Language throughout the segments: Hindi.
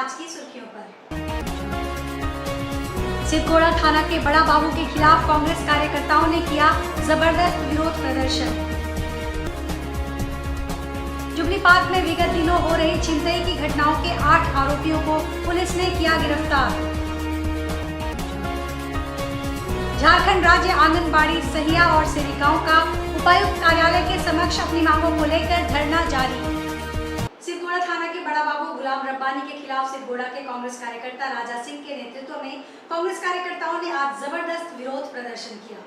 आज की सुर्खियों पर। सिद्धगोड़ा थाना के बड़ा बाबू के खिलाफ कांग्रेस कार्यकर्ताओं ने किया जबरदस्त विरोध प्रदर्शन। जुबली पार्क में विगत दिनों हो रही छिनतई की घटनाओं के 8 आरोपियों को पुलिस ने किया गिरफ्तार। झारखंड राज्य आंगनबाड़ी सहिया और सेविकाओं का उपायुक्त कार्यालय के समक्ष अपनी मांगों को लेकर धरना जारी। सिद्धगोड़ा थाना के बड़ा बाबू गुलाम रब्बानी के खिलाफ सिद्धगोड़ा के कांग्रेस कार्यकर्ता राजा सिंह के नेतृत्व में कांग्रेस कार्यकर्ताओं ने आज जबरदस्त विरोध प्रदर्शन किया।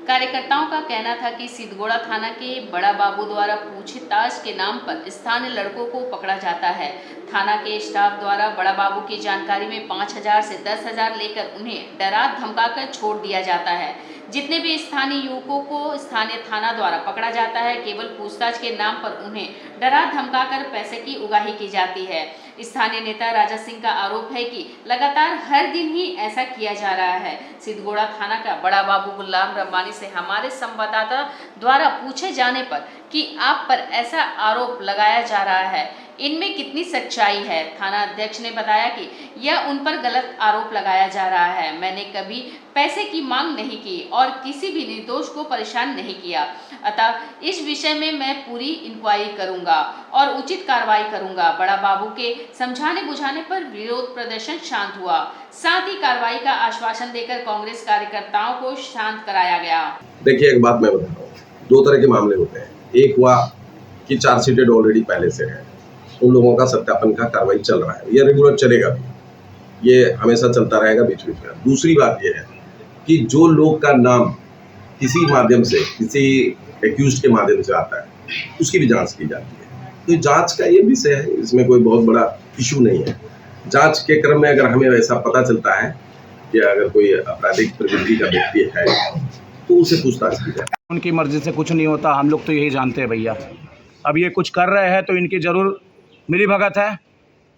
कार्यकर्ताओं का कहना था कि सिद्धगोड़ा थाना के बड़ा बाबू द्वारा पूछताछ के नाम पर स्थानीय लड़कों को पकड़ा जाता है। थाना के स्टाफ द्वारा बड़ा बाबू की जानकारी में 5,000 से 10,000 लेकर उन्हें डरा धमकाकर छोड़ दिया जाता है। जितने भी स्थानीय युवकों को स्थानीय थाना द्वारा पकड़ा जाता है, केवल पूछताछ के नाम पर उन्हें डरा धमकाकर पैसे की उगाही की जाती है। स्थानीय नेता राजा सिंह का आरोप है कि लगातार हर दिन ही ऐसा किया जा रहा है। सिद्धगोड़ा थाना का बड़ा बाबू गुलाम रब्बानी से हमारे संवाददाता द्वारा पूछे जाने पर कि आप पर ऐसा आरोप लगाया जा रहा है, इनमें कितनी सच्चाई है, थाना अध्यक्ष ने बताया कि यह उन पर गलत आरोप लगाया जा रहा है। मैंने कभी पैसे की मांग नहीं की और किसी भी निर्दोष को परेशान नहीं किया, अतः इस विषय में मैं पूरी इंक्वायरी करूंगा और उचित कार्रवाई करूंगा। बड़ा बाबू के समझाने बुझाने पर विरोध प्रदर्शन शांत हुआ। साथ ही कार्रवाई का आश्वासन देकर कांग्रेस कार्यकर्ताओं को शांत कराया गया। देखिए, एक बात मैं बता रहा हूँ, 2 तरह के मामले होते हैं। एक हुआ कि चार्जशीटेड ऑलरेडी पहले से है, उन लोगों का सत्यापन का कार्रवाई चल रहा है, ये रेगुलर चलेगा भी, ये हमेशा चलता रहेगा बीच बीच में। दूसरी बात ये है कि जो लोग का नाम किसी माध्यम से, किसी एक्यूज्ड के माध्यम से आता है, उसकी भी जांच की जाती है। तो जांच का ये विषय है, इसमें कोई बहुत बड़ा इशू नहीं है। जांच के क्रम में अगर हमें ऐसा पता चलता है कि अगर कोई आपराधिक प्रवृत्ति का व्यक्ति है तो उसे पूछताछ की जाए। उनकी मर्जी से कुछ नहीं होता, हम लोग तो यही जानते हैं भैया। अब ये कुछ कर रहे हैं तो इनकी ज़रूर मिली भगत है।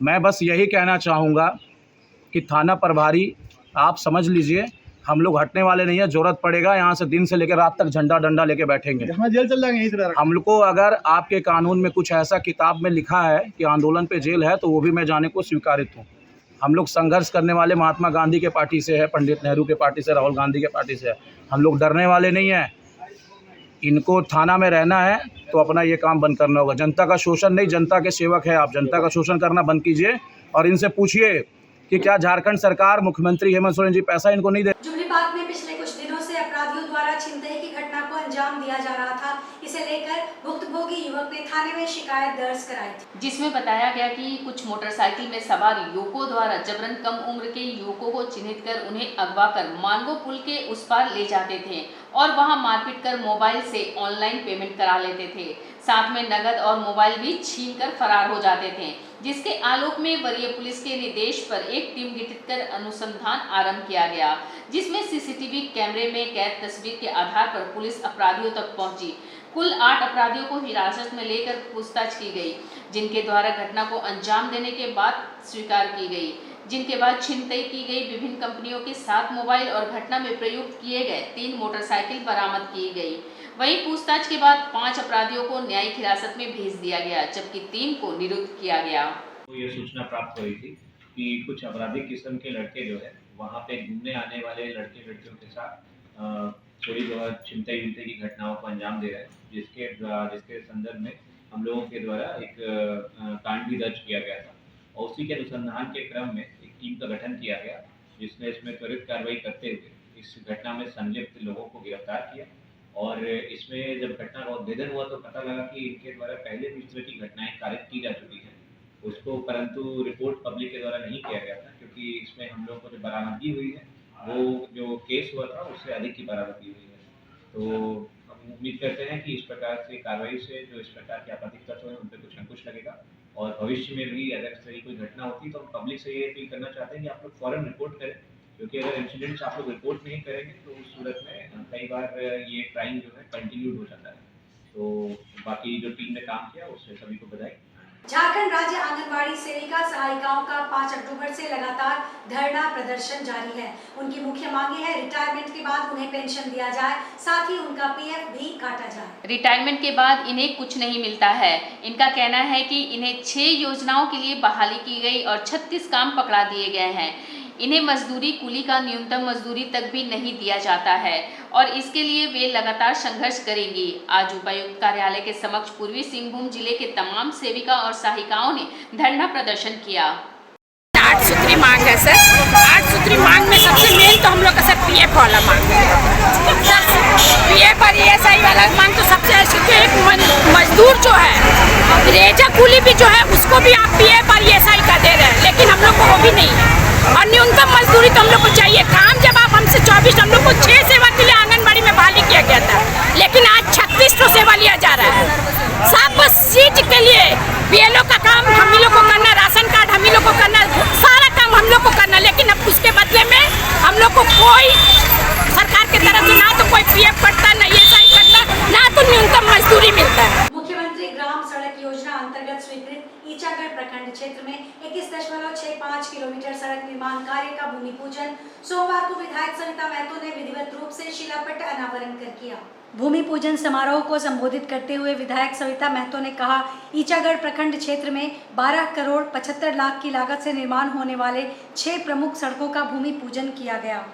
मैं बस यही कहना चाहूँगा कि थाना प्रभारी आप समझ लीजिए, हम लोग हटने वाले नहीं है। ज़रूरत पड़ेगा यहाँ से दिन से लेकर रात तक झंडा डंडा लेके बैठेंगे। जेल चल जाएंगे। हम लोग को अगर आपके कानून में कुछ ऐसा किताब में लिखा है कि आंदोलन पे जेल है, तो वो भी मैं जाने को स्वीकारित हूँ। हम लोग संघर्ष करने वाले महात्मा गांधी के पार्टी से है, पंडित नेहरू के पार्टी से, राहुल गांधी के पार्टी से है। हम लोग डरने वाले नहीं हैं। इनको थाना में रहना है तो अपना ये काम बंद करना होगा। जनता का शोषण नहीं, जनता के सेवक है आप। जनता का शोषण करना बंद कीजिए और इनसे पूछिए कि क्या झारखंड सरकार, मुख्यमंत्री हेमंत सोरेन जी पैसा इनको नहीं दे। जुबली पार्क में पिछले कुछ दिनों से अपराधियों द्वारा छिनतई की घटना को अंजाम दिया जा रहा था। इसे लेकर भुक्तभोगी युवक ने थाने में शिकायत दर्ज कराई थी, जिसमें बताया गया कि कुछ मोटरसाइकिल में सवार युवकों द्वारा जबरन कम उम्र के युवकों को चिन्हित कर उन्हें अगवा कर मानगो पुल के उस पार ले जाते थे और वहां मारपीट कर मोबाइल से ऑनलाइन पेमेंट करा लेते थे। साथ में नगद और मोबाइल भी छीन कर फरार हो जाते थे, जिसके आलोक में वरीय पुलिस के निर्देश पर एक टीम गठित कर अनुसंधान आरंभ किया गया, जिसमें सीसीटीवी कैमरे में कैद तस्वीर के आधार पर पुलिस अपराधियों तक पहुंची। कुल 8 अपराधियों को हिरासत में लेकर पूछताछ की गई, जिनके द्वारा घटना को अंजाम देने के बाद स्वीकार की गई, जिनके बाद छिनतई की गई। विभिन्न कंपनियों के 7 मोबाइल और घटना में प्रयुक्त किए गए 3 मोटरसाइकिल बरामद की गई। वहीं पूछताछ के बाद 5 अपराधियों को न्यायिक हिरासत में भेज दिया गया, जबकि 3 को निरुद्ध किया गया। तो ये सूचना प्राप्त हुई थी कि कुछ आपराधिक किस्म के लड़के जो है वहाँ पे घूमने आने वाले लड़के लड़कियों के साथ थोड़ी बहुत छिनतई की घटनाओं को अंजाम दे रहे हैं, जिसके संदर्भ में हम लोगों के द्वारा एक कांड भी दर्ज किया गया था और उसी के अनुसंधान के क्रम में एक टीम का गठन किया गया, जिसने इसमें त्वरित कार्रवाई करते हुए इस घटना में संलिप्त लोगों को गिरफ्तार किया। और इसमें जब घटना का उद्भेदन हुआ तो पता लगा कि इनके द्वारा पहले भी इस तरह की घटनाएं कारित की जा चुकी हैं उसको, परंतु रिपोर्ट पब्लिक के द्वारा नहीं किया गया था, क्योंकि इसमें हम लोगों को जो बरामदगी हुई है वो जो केस हुआ था उससे अधिक की बरामदगी हुई है। तो हम उम्मीद करते हैं कि इस प्रकार से कार्रवाई से जो इस प्रकार के आपराधिक तत्व हैं उन पर कुछ अंकुश लगेगा और भविष्य में भी अगर इस तरह की कोई घटना होती तो हम पब्लिक से ये अपील करना चाहते हैं कि आप लोग फौरन रिपोर्ट करें, क्योंकि अगर इंसिडेंट्स आप लोग रिपोर्ट नहीं करेंगे तो उस सूरत में कई बार ये क्राइम जो है कंटिन्यूड हो जाता है। तो बाकी जो टीम ने काम किया उससे सभी को बधाई। झारखंड राज्य आंगनबाड़ी सेविका सहायिकाओं का 5 अक्टूबर से लगातार धरना प्रदर्शन जारी है। उनकी मुख्य मांगे है रिटायरमेंट के बाद उन्हें पेंशन दिया जाए, साथ ही उनका पीएफ भी काटा जाए। रिटायरमेंट के बाद इन्हें कुछ नहीं मिलता है। इनका कहना है कि इन्हें 6 योजनाओं के लिए बहाली की गई और 36 काम पकड़ा दिए गए हैं। इन्हें मजदूरी कुली का न्यूनतम मजदूरी तक भी नहीं दिया जाता है और इसके लिए वे लगातार संघर्ष करेंगी। आज उपायुक्त कार्यालय के समक्ष पूर्वी सिंहभूम जिले के तमाम सेविका और सहायिकाओं ने धरना प्रदर्शन किया। 8 सूत्री मांग है सर। 8 सूत्री मांग में सबसे मेन तो हम लोग का सर पीएफ वाला मांग है। पीएफ और ईएसआई वाला मांग तो सबसे है। एक मजदूर जो है रेजा कुली भी जो है उसको भी आप पीएफ और ईएसआई का दे रहे हैं, लेकिन हम लोग को वो भी नहीं है। और न्यूनतम मजदूरी तो हम लोग को चाहिए। काम जब आप हमसे 24 हम लोग को 6 सेवा के लिए आंगनबाड़ी में बहाली किया गया था, लेकिन आज 36 तो सेवा लिया जा रहा है। सब बस सीट के लिए बीएलओ का काम हम ही लोग को करना, राशन कार्ड हम ही लोग को करना, सारा काम हम लोग को करना, लेकिन अब उसके बदले में हम लोग को कोई सरकार की तरफ से ना तो कोई पीएफ कटता, ना ईएसआई कटता, ना तो न्यूनतम मजदूरी मिलता है। मुख्यमंत्री ग्राम सड़क योजना अंतर्गत स्वीकृत ईचागढ़ प्रखंड क्षेत्र में 21.65 किलोमीटर सड़क निर्माण कार्य का भूमि पूजन सोमवार को विधायक सविता महतो ने विधिवत रूप से शिलापट अनावरण कर किया। भूमि पूजन समारोह को संबोधित करते हुए विधायक सविता महतो ने कहा, ईचागढ़ प्रखंड क्षेत्र में 12 करोड़ 75 लाख की लागत से निर्माण होने वाले 6 प्रमुख सड़कों का भूमि पूजन किया गया।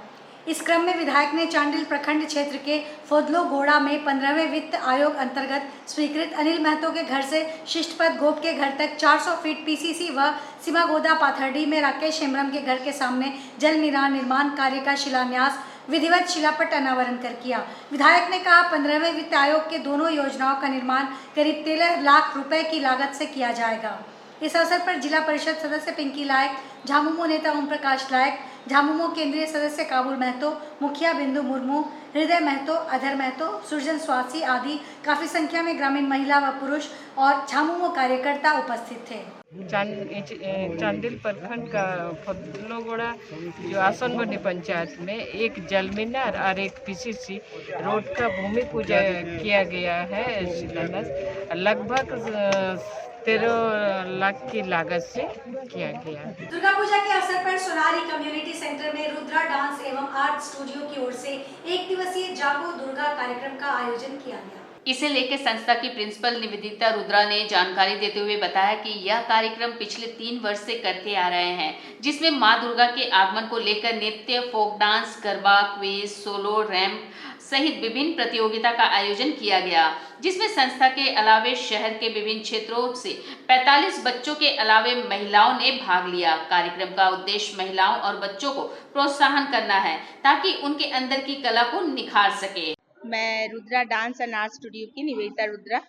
इस क्रम में विधायक ने चांडिल प्रखंड क्षेत्र के फोदलो गोड़ा में 15वें वित्त आयोग अंतर्गत स्वीकृत अनिल महतो के घर से शिष्टपद गोप के घर तक 400 फीट पीसीसी व सिमागोदा पाथरडी में राकेश हेम्ब्रम के घर के सामने जल निर्माण कार्य का शिलान्यास विधिवत शिलापट अनावरण कर किया। विधायक ने कहा, 15वें वित्त आयोग के दोनों योजनाओं का निर्माण करीब 13 लाख रुपए की लागत से किया जाएगा। इस अवसर पर जिला परिषद सदस्य पिंकी लायक, झामुमो नेता ओम प्रकाश लायक, झामुमो केंद्रीय सदस्य काबुल महतो, मुखिया बिंदु मुर्मू, हृदय महतो, अधर महतो, सुरजन स्वासी आदि काफी संख्या में ग्रामीण महिला व पुरुष और झामुमो कार्यकर्ता उपस्थित थे। चांडिल प्रखंड का फदलोगोड़ा जो आसनबनी पंचायत में एक जल मीनार और एक पीसीसी रोड का भूमि पूजन किया गया है। शिलान्यास लगभग 13 लाख की लागत से किया गया। दुर्गा पूजा के अवसर पर सोनारी कम्युनिटी सेंटर में रुद्रा डांस एवं आर्ट स्टूडियो की ओर से 1 दिवसीय जागो दुर्गा कार्यक्रम का आयोजन किया गया। इसे लेकर संस्था की प्रिंसिपल निवेदिता रुद्रा ने जानकारी देते हुए बताया कि यह कार्यक्रम पिछले 3 वर्ष से करते आ रहे हैं, जिसमें मां दुर्गा के आगमन को लेकर नृत्य, folk dance, garba, quiz, solo, ramp सहित विभिन्न प्रतियोगिता का आयोजन किया गया, जिसमें संस्था के अलावे शहर के विभिन्न क्षेत्रों से 45 बच्चों के अलावे महिलाओं ने भाग लिया। कार्यक्रम का उद्देश्य महिलाओं और बच्चों को प्रोत्साहन करना है ताकि उनके अंदर की कला को निखार सके। मैं Rudra dance and art studio की निवेदिता रुद्रा।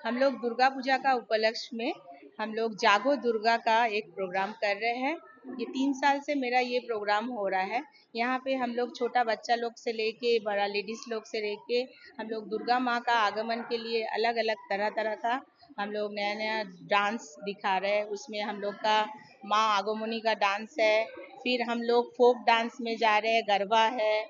हम लोग दुर्गा पूजा का उपलक्ष्य में हम लोग जागो दुर्गा का एक प्रोग्राम कर रहे हैं। ये 3 साल से मेरा ये प्रोग्राम हो रहा है। यहाँ पे हम लोग छोटा बच्चा लोग से लेके बड़ा लेडीज लोग से लेके हम लोग दुर्गा माँ का आगमन के लिए अलग अलग तरह का हम लोग नया नया डांस दिखा रहे हैं। उसमें हम लोग का माँ आगमनी का डांस है, फिर हम लोग फोक डांस में जा रहे हैं, गरबा है,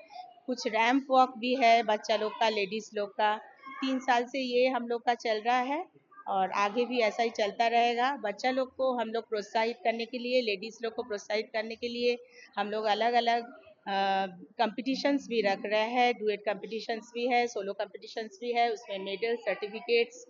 कुछ रैंप वॉक भी है बच्चा लोग का, लेडीज लोग का। 3 साल से ये हम लोग का चल रहा है और आगे भी ऐसा ही चलता रहेगा। बच्चा लोग को हम लोग प्रोत्साहित करने के लिए, लेडीज लोग को प्रोत्साहित करने के लिए हम लोग अलग अलग कंपटीशंस भी रख रहे हैं। डुएट कंपटीशंस भी है, सोलो कंपटीशंस भी है, उसमें मेडल, सर्टिफिकेट्स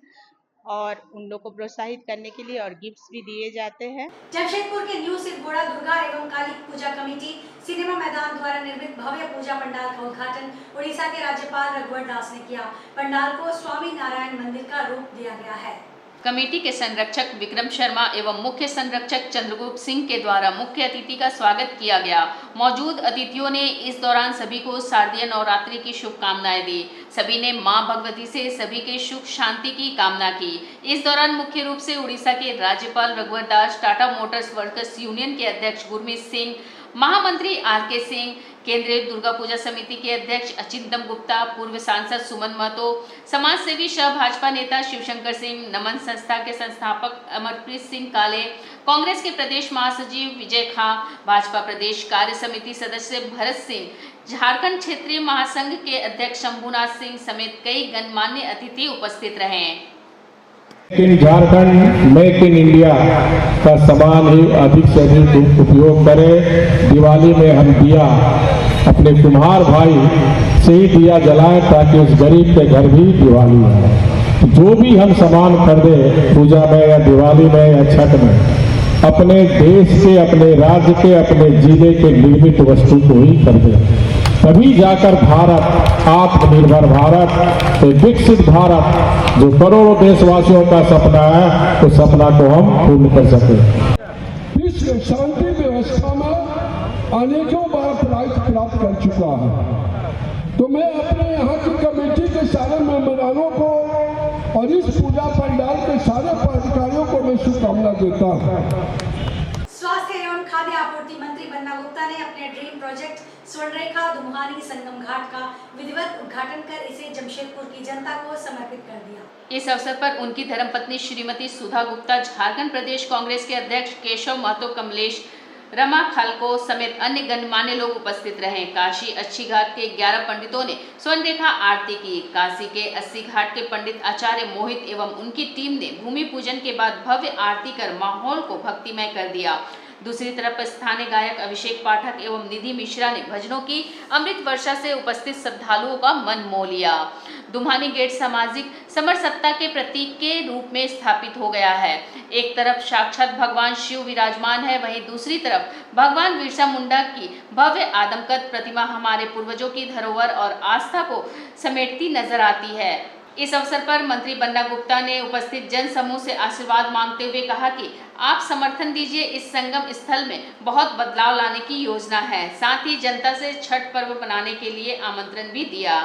और उन लोग को प्रोत्साहित करने के लिए और गिफ्ट्स भी दिए जाते हैं। जमशेदपुर के न्यू सिद्धगोड़ा दुर्गा एवं काली पूजा कमेटी सिनेमा मैदान द्वारा निर्मित भव्य पूजा पंडाल का उद्घाटन उड़ीसा के राज्यपाल रघुवर दास ने किया। पंडाल को स्वामी नारायण मंदिर का रूप दिया गया है। कमेटी के संरक्षक विक्रम शर्मा एवं मुख्य संरक्षक चंद्रगुप्त सिंह के द्वारा मुख्य अतिथि का स्वागत किया गया। मौजूद अतिथियों ने इस दौरान सभी को शारदीय नवरात्रि की शुभकामनाएं दी। सभी ने मां भगवती से सभी के सुख शांति की कामना की। इस दौरान मुख्य रूप से उड़ीसा के राज्यपाल रघुवर दास, टाटा मोटर्स वर्कर्स यूनियन के अध्यक्ष गुरमीत सिंह, महामंत्री आर.के. सिंह, केंद्रीय दुर्गा पूजा समिति के अध्यक्ष अचिंतम गुप्ता, पूर्व सांसद सुमन महतो, समाज सेवी सह भाजपा नेता शिवशंकर सिंह, नमन संस्था के संस्थापक अमरप्रीत सिंह काले, कांग्रेस के प्रदेश महासचिव विजय खां, भाजपा प्रदेश कार्य समिति सदस्य भरत सिंह, झारखंड क्षेत्रीय महासंघ के अध्यक्ष शंभुनाथ सिंह समेत कई गणमान्य अतिथि उपस्थित रहे। इन झारखंड मेक इन इंडिया का सामान ही अधिक से अधिक उपयोग करें। दिवाली में हम दिया अपने कुम्हार भाई से ही दिया जलाएं ताकि उस गरीब के घर भी दिवाली है। जो भी हम सामान खरीदे पूजा में या दिवाली में या छठ में, अपने देश के, अपने राज्य के, अपने जिले के निर्मित वस्तु को ही खरीदे, तभी जाकर भारत आत्मनिर्भर भारत, एक विकसित भारत जो करोड़ों देशवासियों का सपना है, उस सपना को हम पूर्ण कर सके। विश्व शांति व्यवस्था में अनेकों बार प्राइज प्राप्त कर चुका है, तो मैं अपने यहाँ की कमेटी के सारे मेंबरानों को और इस पूजा पंडाल के सारे पदाधिकारियों को मैं शुभकामना देता हूँ। स्वास्थ्य एवं खाद्य आपूर्ति मंत्री बन्ना गुप्ता ने अपने ड्रीम प्रोजेक्ट स्वर्णरेखा दुम्हानी संगम घाट का विधिवत उद्घाटन कर इसे जमशेदपुर की जनता को समर्पित कर दिया। इस अवसर पर उनकी धर्मपत्नी श्रीमती सुधा गुप्ता, झारखंड प्रदेश कांग्रेस के अध्यक्ष केशव महतो, कमलेश रमा खालको समेत अन्य गणमान्य लोग उपस्थित रहे। काशी अच्छी घाट के 11 पंडितों ने स्वर्णरेखा आरती की। काशी के 80 घाट के पंडित आचार्य मोहित एवं उनकी टीम ने भूमि पूजन के बाद भव्य आरती कर माहौल को भक्तिमय कर दिया। दूसरी तरफ स्थानीय गायक अभिषेक पाठक एवं निधि मिश्रा ने भजनों की अमृत वर्षा से उपस्थित श्रद्धालुओं का मन मोह लिया। दुम्हानी गेट सामाजिक समरसत्ता के प्रतीक के रूप में स्थापित हो गया है। एक तरफ साक्षात भगवान शिव विराजमान है, वहीं दूसरी तरफ भगवान बिरसा मुंडा की भव्य आदमकद प्रतिमा हमारे पूर्वजों की धरोहर और आस्था को समेटती नजर आती है। इस अवसर पर मंत्री बन्ना गुप्ता ने उपस्थित जन समूह से आशीर्वाद मांगते हुए कहा कि आप समर्थन दीजिए, इस संगम स्थल में बहुत बदलाव लाने की योजना है। साथ ही जनता से छठ पर्व मनाने के लिए आमंत्रण भी दिया।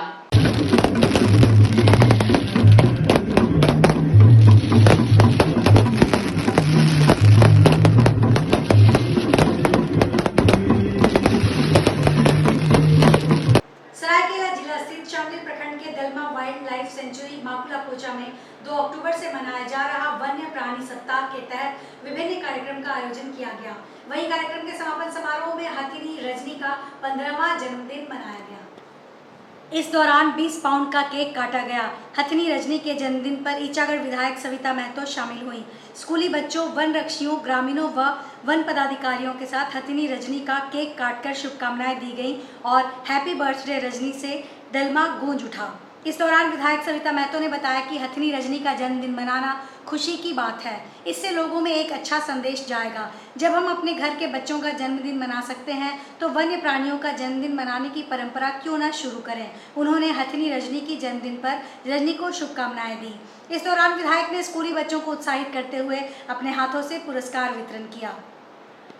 सेंचुरी माकुला पोचा में 2 अक्टूबर से मनाया जा रहा वन्य प्राणी सप्ताह के तहत विभिन्न कार्यक्रम का आयोजन किया गया। वहीं कार्यक्रम के समापन समारोह में हथिनी रजनी का 15वां जन्मदिन मनाया गया। इस दौरान 20 पाउंड का केक काटा गया। हथिनी रजनी के जन्मदिन पर ईचागढ़ विधायक सविता महतो शामिल हुई। स्कूली बच्चों, वन रक्षियों, ग्रामीणों व वन पदाधिकारियों के साथ हथिनी रजनी का केक काटकर शुभकामनाएं दी गई और हैप्पी बर्थडे रजनी से दलमा गूंज उठा। इस दौरान विधायक सविता महतो ने बताया कि हथिनी रजनी का जन्मदिन मनाना खुशी की बात है। इससे लोगों में एक अच्छा संदेश जाएगा। जब हम अपने घर के बच्चों का जन्मदिन मना सकते हैं तो वन्य प्राणियों का जन्मदिन मनाने की परंपरा क्यों न शुरू करें। उन्होंने हथिनी रजनी की जन्मदिन पर रजनी को शुभकामनाएं दी। इस दौरान विधायक ने स्कूली बच्चों को उत्साहित करते हुए अपने हाथों से पुरस्कार वितरण किया।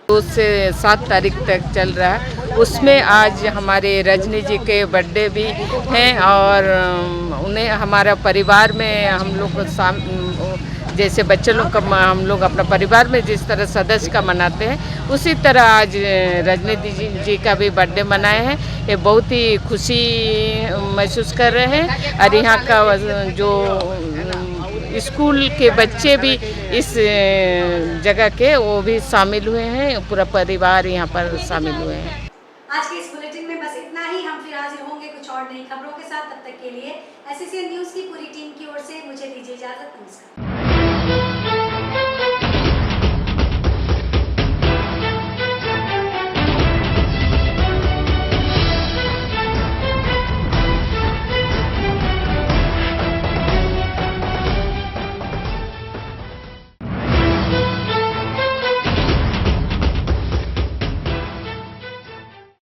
2 से 7 तारीख तक चल रहा है, उसमें आज हमारे रजनी जी के बर्थडे भी हैं और उन्हें हमारा परिवार में हम लोग जैसे बच्चे लोग का हम लोग अपना परिवार में जिस तरह सदस्य का मनाते हैं उसी तरह आज रजनी जी का भी बर्थडे मनाए हैं। ये बहुत ही खुशी महसूस कर रहे हैं और यहाँ का जो स्कूल के बच्चे भी इस जगह के वो भी शामिल हुए हैं, पूरा परिवार यहाँ पर शामिल हुए हैं। आज के इस बुलेटिन में बस इतना ही। हम फिर हाजिर होंगे कुछ और नई खबरों के साथ। तब तक के लिए एससीएन न्यूज़ की पूरी टीम की ओर से मुझे दीजिए इजाजत। नमस्कार।